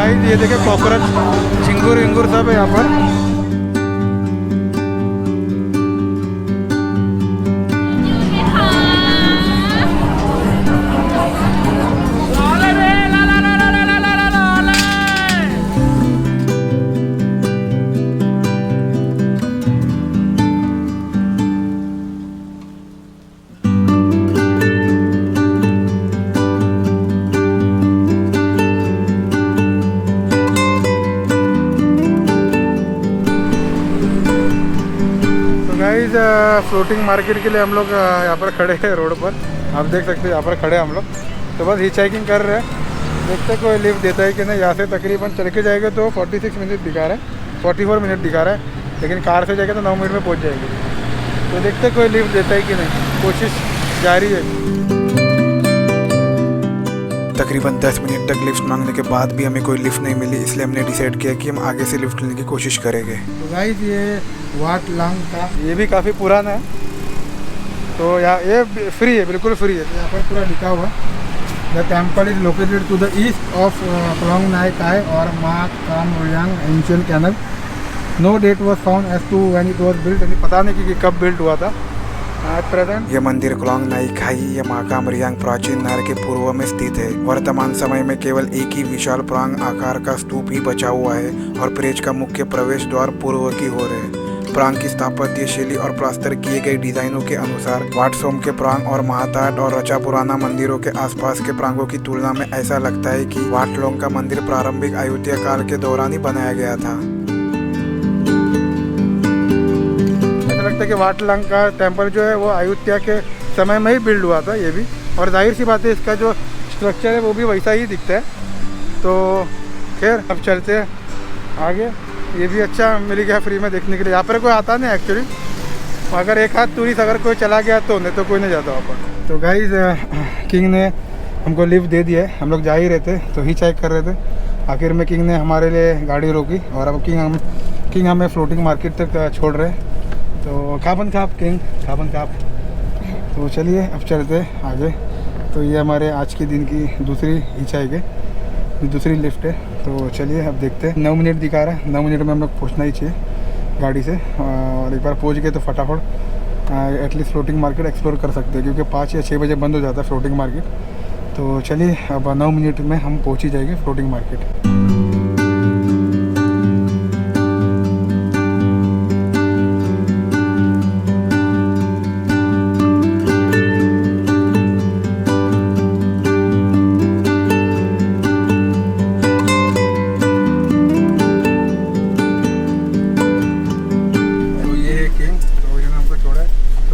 Guys ये देखे cockroach, झिंगुर विंगुर सब है यहाँ पर। फ्लोटिंग मार्केट के लिए हम लोग यहाँ पर खड़े हैं रोड पर, आप देख सकते हैं यहाँ पर खड़े हैं हम लोग। तो बस हिचहाइकिंग कर रहे हैं, देखते हैं कोई लिफ्ट देता है कि नहीं। यहाँ से तकरीबन चल के जाएंगे तो 46 मिनट दिखा रहा है, 44 मिनट दिखा रहा है, लेकिन कार से जाएगा तो 9 मिनट में पहुँच जाएंगे। तो देखते हैं कोई लिफ्ट देता है कि नहीं, कोशिश जारी है। तकरीबन 10 मिनट तक लिफ्ट मांगने के बाद भी हमें कोई लिफ्ट नहीं मिली, इसलिए हमने डिसाइड किया कि हम आगे से लिफ्ट लेने की कोशिश करेंगे। तो गाइस ये वाट लांग का ये भी काफ़ी पुराना है, तो यहाँ ये फ्री है, बिल्कुल फ्री है। तो यहाँ पर पूरा लिखा हुआ the temple is located to the east of Khlong Nai Kai और Ma Kham Ruang ancient canal. No date was found as to when it was built, यानी पता नहीं कि कब बिल्ट हुआ था। एट प्रेजेंट यह मंदिर क्लोंग नाई खाई या महाकाम रियांग प्राचीन नहर के पूर्व में स्थित है। वर्तमान समय में केवल एक ही विशाल प्रांग आकार का स्तूप ही बचा हुआ है और प्रेज का मुख्य प्रवेश द्वार पूर्व की ओर है। प्रांग की स्थापत्य शैली और प्लास्टर किए गए डिजाइनों के अनुसार वाटसोम के प्रांग और महाताट और रचा पुराना मंदिरों के आसपास के प्रांगों की तुलना में ऐसा लगता है कि वाटलोंग का मंदिर प्रारंभिक अयोध्या काल के दौरान ही बनाया गया था। लगता है कि वाटलांग का टेम्पल जो है वो अयोध्या के समय में ही बिल्ड हुआ था ये भी, और जाहिर सी बात है इसका जो स्ट्रक्चर है वो भी वैसा ही दिखता है। तो खैर अब चलते हैं आगे। ये भी अच्छा मिल गया फ्री में देखने के लिए। यहाँ पर कोई आता नहीं एक्चुअली, अगर एक हाथ टूरिस्ट अगर कोई चला गया तो नहीं तो कोई नहीं जाता वहाँ पर। तो गाइस किंग ने हमको लिफ्ट दे दिया है, हम लोग जा ही रहे थे तो ही चेक कर रहे थे। आखिर में किंग ने हमारे लिए गाड़ी रोकी और अब किंग हमें फ्लोटिंग मार्केट तक छोड़ रहे हैं। तो खाबन खाप किंग, खाबन खाप। तो चलिए अब चलते आगे। तो ये हमारे आज के दिन की दूसरी हिचाई के दूसरी लिफ्ट है। तो चलिए अब देखते हैं। 9 मिनट दिखा रहा है, 9 मिनट में हम लोग पहुँचना ही चाहिए गाड़ी से, और एक बार पहुँच गए तो फटाफट एटलीस्ट फ्लोटिंग मार्केट एक्सप्लोर कर सकते हैं, क्योंकि 5 या 6 बजे बंद हो जाता है फ्लोटिंग मार्केट। तो चलिए अब 9 मिनट में हम पहुँच ही जाएंगे floating market.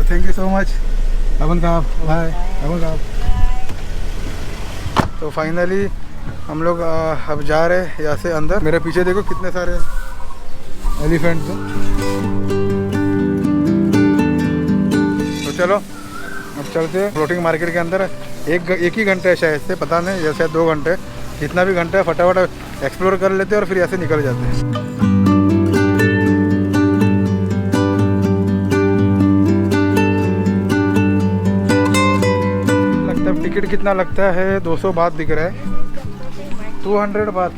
Thank you so much. अबन काप बाय, अबन काप। तो फाइनली हम लोग अब जा रहे हैं यहाँ से अंदर। मेरे पीछे देखो कितने सारे एलिफेंट्स हैं। तो चलो अब चलते हैं फ्लोटिंग मार्केट के अंदर। एक ही घंटे है शायद से, पता नहीं, या शायद 2 घंटे, जितना भी घंटे है फटाफट एक्सप्लोर कर लेते हैं और फिर यहाँ से निकल जाते हैं। टिकट कितना लगता है? 200 बात दिख रहा है, 200 बात।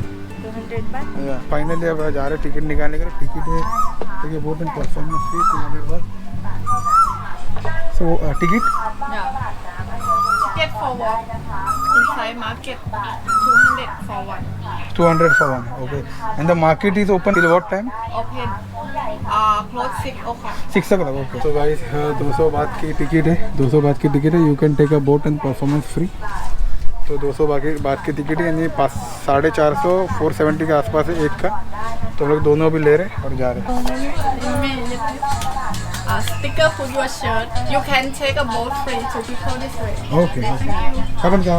फाइनली अब जा रहे टिकट निकालने के लिए। टिकट है देखिए, बोट एंड परफॉर्मेंस फी 200 बात। सो ticket for walk inside market 200 for one. 200 for one. Okay. And the market is open till what time? Open close 6 o'clock. 6 o'clock. Okay. So guys 200 बात की टिकट है, 200 बात की टिकट है। You can take a boat and performance free. तो 200 बात की ticket है, यानी 450 470 के आसपास है एक का। तो हम लोग दोनों भी ले रहे हैं और जा रहे हैं। Sticker for your shirt. You can take a boat free to people this way. Okay. कब का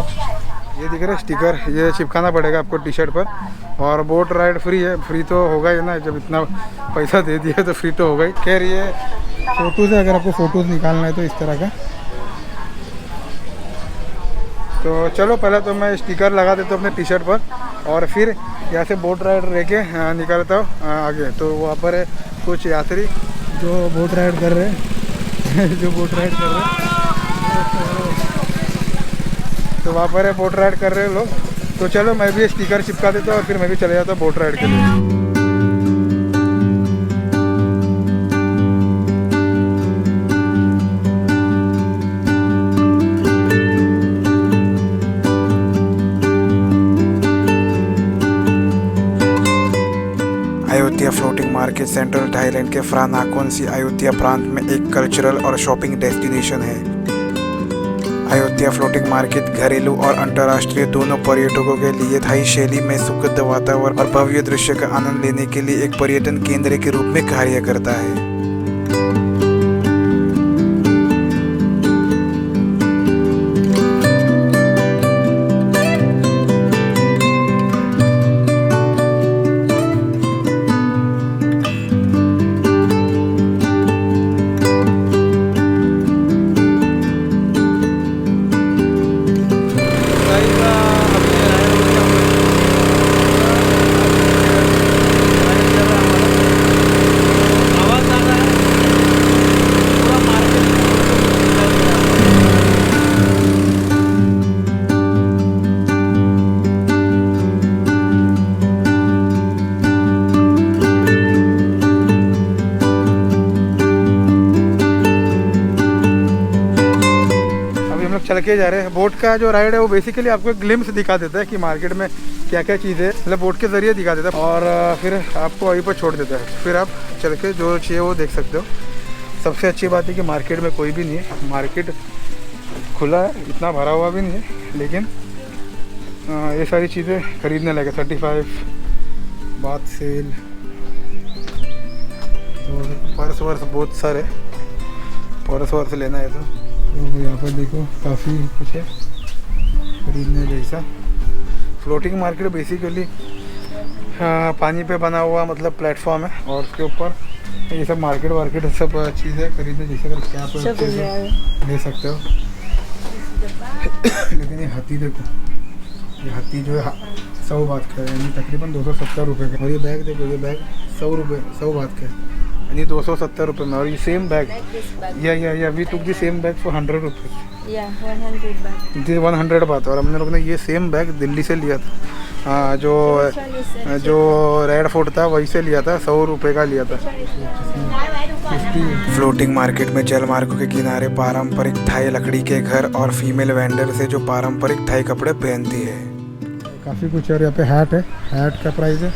ये दिख रहा है स्टिकर, ये चिपकाना पड़ेगा आपको टी शर्ट पर। और बोट राइड फ्री है। फ्री तो होगा ही ना, जब इतना पैसा दे दिया तो फ्री तो होगा ही। खैर ये फ़ोटोज़ है, अगर आपको फ़ोटोज़ निकालना है तो इस तरह का। तो चलो पहले तो मैं स्टिकर लगा देता हूँ अपने टी शर्ट पर, और फिर यहाँ से बोट राइड रह के निकलता हूँ आगे। तो वहाँ पर कुछ यात्री जो बोट राइड कर रहे हैं जो बोट राइड कर रहे हैं, तो वहाँ पर बोट राइड कर रहे हैं लोग। तो चलो मैं भी स्टिकर चिपका देता हूँ और फिर मैं भी चले जाता हूँ बोट राइड के लिए। Ayodhya floating market central Thailand के फ्रा नाकोन सी अयोध्या प्रांत में एक कल्चरल और शॉपिंग डेस्टिनेशन है। अयोध्या फ्लोटिंग मार्केट घरेलू और अंतर्राष्ट्रीय दोनों पर्यटकों के लिए थाई शैली में सुखद वातावरण और भव्य दृश्य का आनंद लेने के लिए एक पर्यटन केंद्र के रूप में कार्य करता है। चल के जा रहे हैं। बोट का जो राइड है वो बेसिकली आपको एक ग्लिम्स दिखा देता है कि मार्केट में क्या क्या चीज़ें है, मतलब बोट के ज़रिए दिखा देता है और फिर आपको वहीं पर छोड़ देता है। फिर आप चल के जो चाहिए वो देख सकते हो। सबसे अच्छी बात है कि मार्केट में कोई भी नहीं है, मार्केट खुला है, इतना भरा हुआ भी नहीं है, लेकिन ये सारी चीज़ें खरीदने लगे। 35 बात सेल, तो पर्स वर्स बहुत सारे पर्स वर्स लेना है तो यहाँ पर देखो काफ़ी कुछ है खरीदने जैसा। फ्लोटिंग मार्केट बेसिकली पानी पे बना हुआ मतलब प्लेटफॉर्म है और उसके ऊपर ये सब मार्केट सब चीज़ें खरीदने जैसे अगर क्या ले सकते हो। लेकिन ये हाथी देखो, ये हाथी जो है 100 बात का है, यानी तकरीबन 270 रुपये का। और ये बैग देखो, ये बैग 100 बात का है, यानी 270 रुपये में। और ये सेम बैग या we took the same bag for 100 रुपये, 100 बात। और हमने लोग ने ये सेम बैग दिल्ली से लिया था, जो रेड फोर्ट था वहीं से लिया था, 100 रुपये का लिया था। फ्लोटिंग मार्केट में जल मार्गों के किनारे पारंपरिक थाई लकड़ी के घर और फीमेल वेंडर से जो पारंपरिक थाई कपड़े पहनती है। काफ़ी कुछ। और यहाँ पे हैट है, हैट का प्राइस है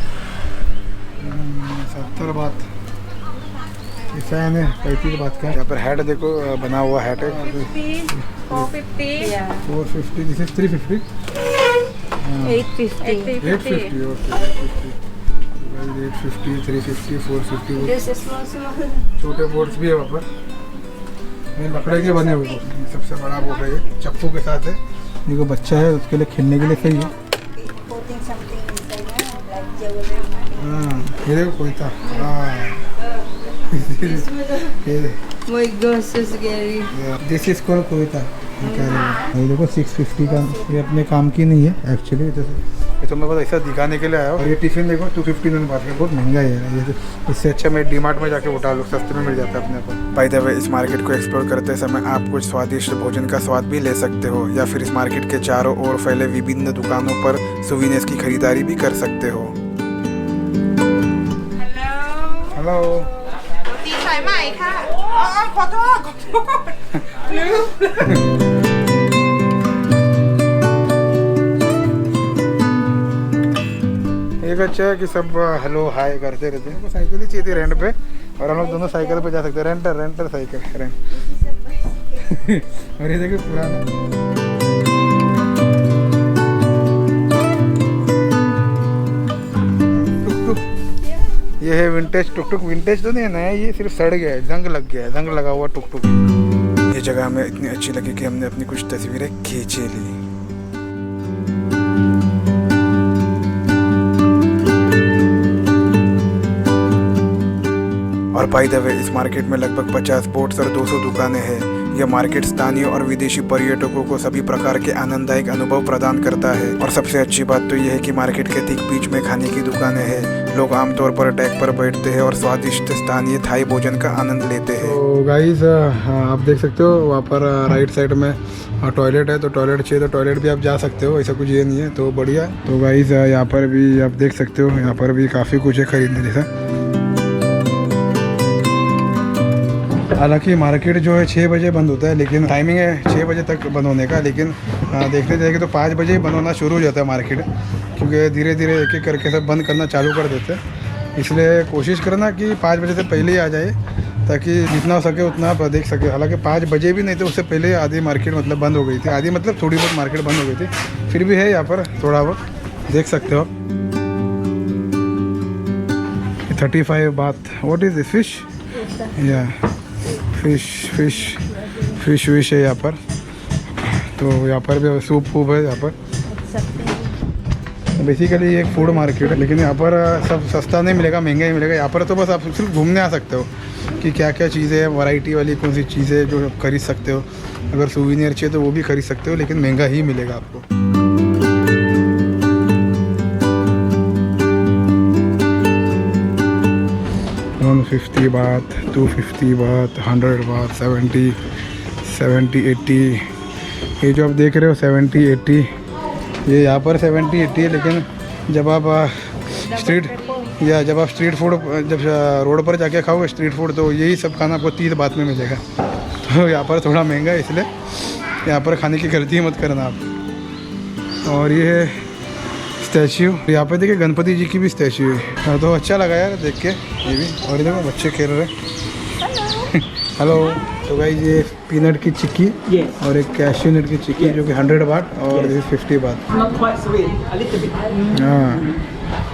70 बात। फैन है 35 बात का। यहाँ पर हैट देखो बना हुआ हैट है 450, 450, दिस इज 350, 850, 350, 450। छोटे बोर्ड्स भी है वहाँ पर, ये लकड़े के बने हुए। सबसे बड़ा बोर्ड है ये, चप्पू के साथ है। देखो बच्चा है उसके लिए खेलने के लिए सही है। हाँ ये देखो कोई था, दिस इज कॉल्ड कोयता। ये देखो 650 का, ये अपने काम की नहीं है एक्चुअली, ये तो मैं बस ऐसा दिखाने के लिए आया हूँ। और ये टिफिन देखो 250 बात का, बहुत महंगा है ये। इससे अच्छा मैं डीमार्ट में जाके उठा लूँ, सस्ते में मिल जाता है अपने को। बाय द वे, इस मार्केट को एक्सप्लोर करते समय आप कुछ स्वादिष्ट भोजन का स्वाद भी ले सकते हो, या फिर इस मार्केट के चारों ओर फैले विभिन्न दुकानों पर सुवीनियर्स की खरीदारी भी कर सकते हो। हेलो, एक अच्छा है कि सब हेलो हाय करते रहते हैं। साइकिल ही चाहिए थी रेंट पे, और हम लोग दोनों साइकिल पे जा सकते हैं। रेंटर साइकिल रेंट। और ये देखिए पुराना टुक टुक, ये है विंटेज टुक टुक। विंटेज तो नहीं है नया, ये सिर्फ सड़ गया है, जंग लग गया है, जंग लगा हुआ टुक टुक। ये जगह हमें इतनी अच्छी लगी कि हमने अपनी कुछ तस्वीरें खींचे ली। और बाय द वे, इस मार्केट में लगभग 50 बोट्स और 200 दुकानें हैं। यह मार्केट स्थानीय और विदेशी पर्यटकों को सभी प्रकार के आनंददायक अनुभव प्रदान करता है। और सबसे अच्छी बात तो यह है कि मार्केट के ठीक बीच में खाने की दुकानें हैं। लोग आमतौर पर डेक पर बैठते हैं और स्वादिष्ट स्थानीय थाई भोजन का आनंद लेते हैं। तो गाइस आप देख सकते हो वहाँ पर राइट साइड में और टॉयलेट है तो टॉयलेट चाहिए तो टॉयलेट भी आप जा सकते हो, ऐसा कुछ ये नहीं है। तो बढ़िया। तो गाइस यहाँ पर भी आप देख सकते हो, यहाँ पर भी काफ़ी कुछ है खरीदने जैसा। हालांकि मार्केट जो है 6 बजे बंद होता है, लेकिन टाइमिंग है 6 बजे तक बंद होने का, लेकिन देखने जाएंगे तो 5 बजे ही बंद होना शुरू हो जाता है मार्केट, क्योंकि धीरे धीरे एक एक करके सब बंद करना चालू कर देते हैं। इसलिए कोशिश करना कि 5 बजे से पहले ही आ जाए, ताकि जितना हो सके उतना आप देख सके। हालांकि 5 बजे भी नहीं थे, उससे पहले आधी मार्केट मतलब बंद हो गई थी, आधी मतलब थोड़ी बहुत मार्केट बंद हो गई थी, फिर भी है यहाँ पर थोड़ा बहुत देख सकते हो। 35 बात। What is this? फिश? या फिश विश है यहाँ पर। तो यहाँ पर भी सूप वूप है यहाँ पर। बेसिकली एक फूड मार्केट है, लेकिन यहाँ पर सब सस्ता नहीं मिलेगा, महंगा ही मिलेगा। यहाँ पर तो बस आप सिर्फ घूमने आ सकते हो कि क्या क्या चीज़ें हैं, वैरायटी वाली कौन सी चीज़ें जो आप खरीद सकते हो। अगर सूवेनियर चाहिए तो वो भी खरीद सकते हो, लेकिन महंगा ही मिलेगा आपको। $150 बात, 250 बात, 100 बात, 70, 80। ये जो आप देख रहे हो 70, 80, ये यहाँ पर 70, 80 है, लेकिन जब आप स्ट्रीट फूड जब रोड पर जाके खाओगे स्ट्रीट फूड, तो यही सब खाना आपको 30 बात में मिलेगा। तो यहाँ पर थोड़ा महंगा है, इसलिए यहाँ पर खाने की गलती मत करना आप। और ये है स्टैच्यू, यहाँ पे देखिए गणपति जी की भी स्टैच्यू है। तो अच्छा लगा यार देख के ये भी। और ये देखो बच्चे खेल रहे हैं। हेलो। तो भाई ये पीनट की चिक्की और एक कैश्यू नट की चिक्की जो कि 100 बात और 50 बात। हाँ,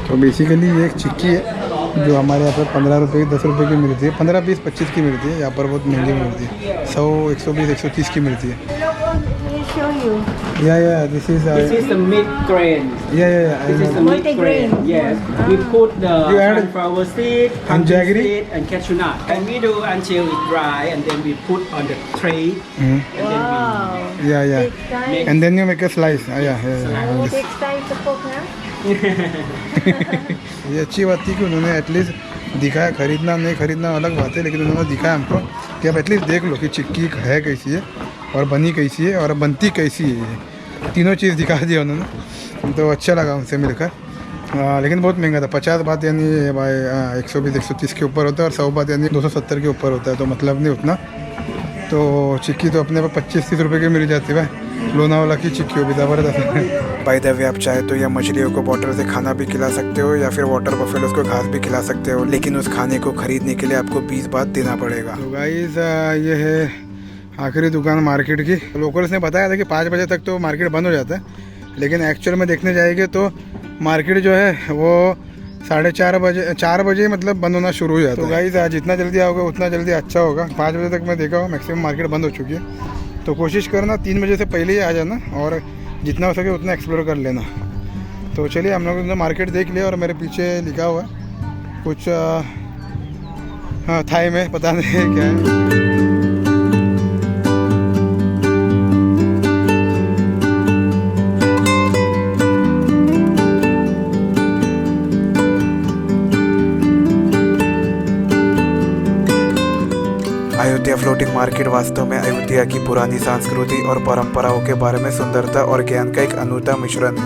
तो बेसिकली ये एक चिक्की है जो हमारे यहाँ पर 15 रुपये की 10 रुपये की मिलती है, 15, 20, 25 की मिलती है। यहाँ पर बहुत महंगी मिलती है, 100, 120, 130 की मिलती है। Yeah, this is the meat grain. Yeah. This is the meat grain. Yes, we put the You add sunflower seed, and pumpkin jaggery? seed, and cashew nut, and we do until it dry, and then we put on the tray, and then Yeah. Takes time. And then you make a slice. Yeah. Takes time to cook, huh? ये अच्छी बात थी कि उन्होंने at least दिखाया। खरीदना नहीं खरीदना अलग बात है, लेकिन उन्होंने दिखाया हमको कि आप एटलीस्ट देख लो कि चिक्की है कैसी है और बनी कैसी है और बनती कैसी है। ये तीनों चीज़ दिखा दिया उन्होंने, तो अच्छा लगा उनसे मिलकर। लेकिन बहुत महंगा था। 50 बात यानी भाई 120, 130 के ऊपर होता है, और 100 बात यानी 270 के ऊपर होता है, तो मतलब नहीं उतना। तो चिक्की तो अपने पर 25-30 रुपये की मिल जाती है भाई। लोनावाला की चिक्की हो भी ज़बरदस्त। बाय द वे, आप चाहे तो यह मछलियों को बॉटल से खाना भी खिला सकते हो, या फिर वाटर बफेलोस को घास भी खिला सकते हो, लेकिन उस खाने को खरीदने के लिए आपको 20 बात देना पड़ेगा। तो गाइस ये है आखिरी दुकान मार्केट की। लोकल्स ने बताया था कि 5 बजे तक तो मार्केट बंद हो जाता है, लेकिन एक्चुअल में देखने जाएंगे तो मार्केट जो है वो 4 बजे मतलब बंद होना शुरू हो जाता है। तो गाइस जितना जल्दी आओगे उतना जल्दी अच्छा होगा। 5 बजे तक मैं देखा हूँ मैक्सिमम मार्केट बंद हो चुकी है, तो कोशिश करना 3 बजे से पहले ही आ जाना और जितना हो सके उतना एक्सप्लोर कर लेना। तो चलिए, हम लोगों ने मार्केट देख लिया और मेरे पीछे लिखा हुआ है कुछ हाँ थाई में, पता नहीं क्या है। अयोध्या फ्लोटिंग मार्केट वास्तव में अयोध्या की पुरानी संस्कृति और परंपराओं के बारे में सुंदरता और ज्ञान का एक अनूठा मिश्रण है।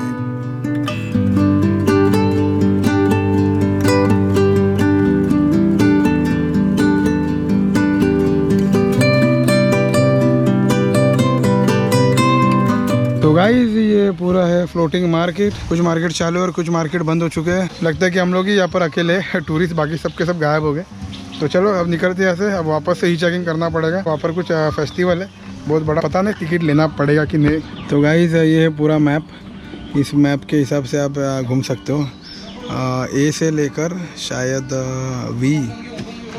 तो गाइस ये पूरा है फ्लोटिंग मार्केट। कुछ मार्केट चालू और कुछ मार्केट बंद हो चुके हैं। लगता है कि हम लोग ही यहाँ पर अकेले टूरिस्ट, बाकी सबके सब गायब हो गए। तो चलो अब निकलते हैं यहाँ से। अब वापस से ही चेकिंग करना पड़ेगा। वहाँ पर कुछ फेस्टिवल है बहुत बड़ा, पता नहीं टिकट लेना पड़ेगा कि नहीं। तो गाइस ये है पूरा मैप। इस मैप के हिसाब से आप घूम सकते हो। ए से लेकर शायद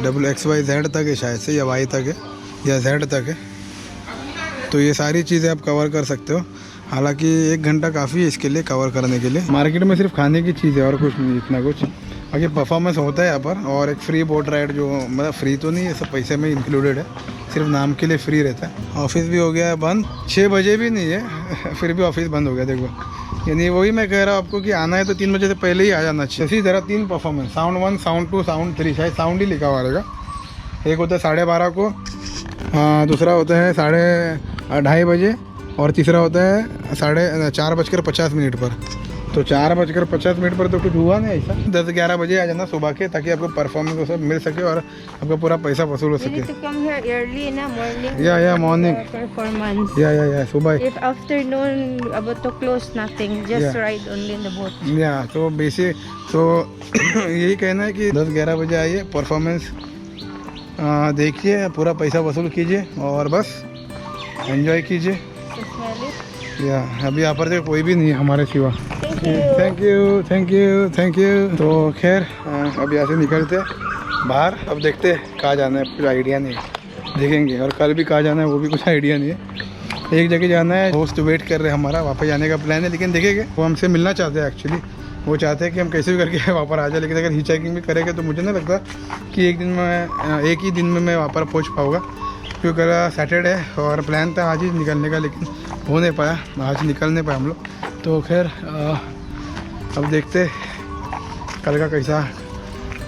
VXYZ तक है, शायद से, या Y तक है या Z तक है। तो ये सारी चीज़ें आप कवर कर सकते हो। हालांकि 1 घंटा काफ़ी है इसके लिए कवर करने के लिए। मार्केट में सिर्फ खाने की चीज़ है और कुछ नहीं, इतना कुछ। बाकी परफॉर्मेंस होता है यहाँ पर, और एक फ्री बोट राइड, जो मतलब फ्री तो नहीं है, सब पैसे में इंक्लूडेड है, सिर्फ नाम के लिए फ्री रहता है। ऑफिस भी हो गया है बंद, 6 बजे भी नहीं है फिर भी ऑफिस बंद हो गया। देखो, यानी वही मैं कह रहा हूँ आपको कि आना है तो 3 बजे से पहले ही आ जाना चाहिए। इसी तरह 3 परफॉर्मेंस, साउंड 1, साउंड 2, साउंड 3, शायद साउंड ही लिखा हुआ रहेगा। एक होता है 12:30 को, दूसरा होता है 2:30 बजे, और तीसरा होता है 4:50 पर। तो 4:50 पर तो कुछ हुआ नहीं ऐसा। 10-11 बजे आ जाना सुबह के, ताकि आपको परफॉर्मेंस वो सब मिल सके और आपका पूरा पैसा वसूल हो You सके। need to come here early in the morning. या मॉर्निंग Performance. या सुबह। If afternoon about to close, nothing. Just Yeah. ride only in the boat. या तो बेसिक तो यही कहना है कि 10-11 बजे आइए, परफॉर्मेंस देखिए, पूरा पैसा वसूल कीजिए और बस एंजॉय कीजिए। So smell it. या अभी यहाँ पर तो कोई भी नहीं है हमारे सिवा। Thank you. Thank you. तो खैर अब यहाँ से निकलते हैं बाहर। अब देखते हैं कहाँ जाना है, कुछ आइडिया नहीं है, देखेंगे। और कल भी कहाँ जाना है वो भी कुछ आइडिया नहीं है। एक जगह जाना है, दोस्त वेट कर रहे हैं, हमारा वापस जाने का प्लान है, लेकिन देखेंगे। वो हमसे मिलना चाहते हैं एक्चुअली। वो चाहते हैं कि हम कैसे भी करके वापस आ जाए, लेकिन अगर हिचाइकिंग भी करेंगे तो मुझे नहीं लगता कि एक ही दिन में मैं वहाँ पर पहुँच पाऊँगा, क्योंकि कल सैटरडे है और प्लान था आज ही निकलने का, लेकिन हो नहीं पाया, आज निकल नहीं पाए हम लोग। तो खैर अब देखते कल का कैसा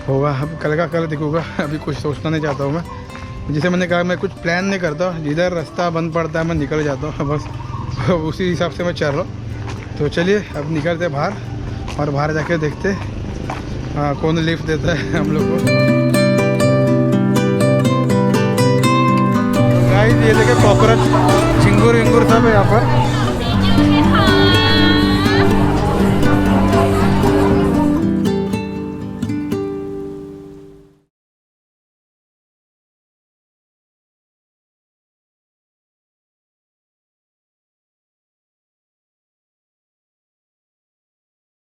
होगा। अब कल का कल दिखूगा, अभी कुछ सोचना नहीं चाहता हूँ मैं। जैसे मैंने कहा, मैं कुछ प्लान नहीं करता, जिधर रास्ता बंद पड़ता है मैं निकल जाता हूँ, बस उसी हिसाब से मैं चल रहा हूँ। तो चलिए अब निकलते बाहर और बाहर जाके देखते कौन लिफ्ट देता है हम लोग को। गाइस ये देखे कॉकरोच, झिंगुर विंगुर सब है यहाँ पर।